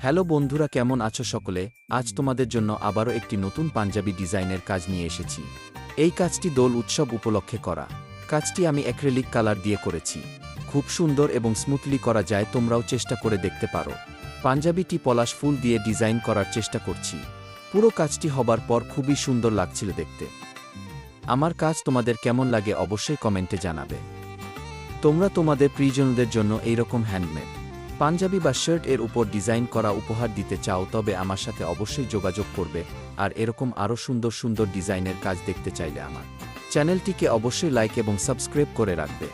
Hello বন্ধুরা, কেমন আছো সকলে? আজ তোমাদের জন্য আবারও একটি নতুন পাঞ্জাবি ডিজাইনের কাজ নিয়ে এসেছি। এই কাজটি দোল উৎসব উপলক্ষে করা। কাজটি আমি অ্যাক্রিলিক কালার দিয়ে করেছি। খুব সুন্দর এবং স্মুথলি করা যায়, তোমরাও চেষ্টা করে দেখতে পারো। পাঞ্জাবিটি পলাশ ফুল দিয়ে ডিজাইন করার চেষ্টা করছি। পুরো কাজটি হবার পর খুবই সুন্দর লাগছিল দেখতে। আমার কাজ তোমাদের কেমন লাগে অবশ্যই কমেন্টে জানাবে। তোমরা তোমাদের প্রিয়জনদের জন্য এইরকম হ্যান্ডমেড পাঞ্জাবি বা শার্ট এর উপর ডিজাইন করা উপহার দিতে চাও, তবে আমার সাথে অবশ্যই যোগাযোগ করবে। আর এরকম আরও সুন্দর সুন্দর ডিজাইনের কাজ দেখতে চাইলে আমার চ্যানেলটিকে অবশ্যই লাইক এবং সাবস্ক্রাইব করে রাখবে।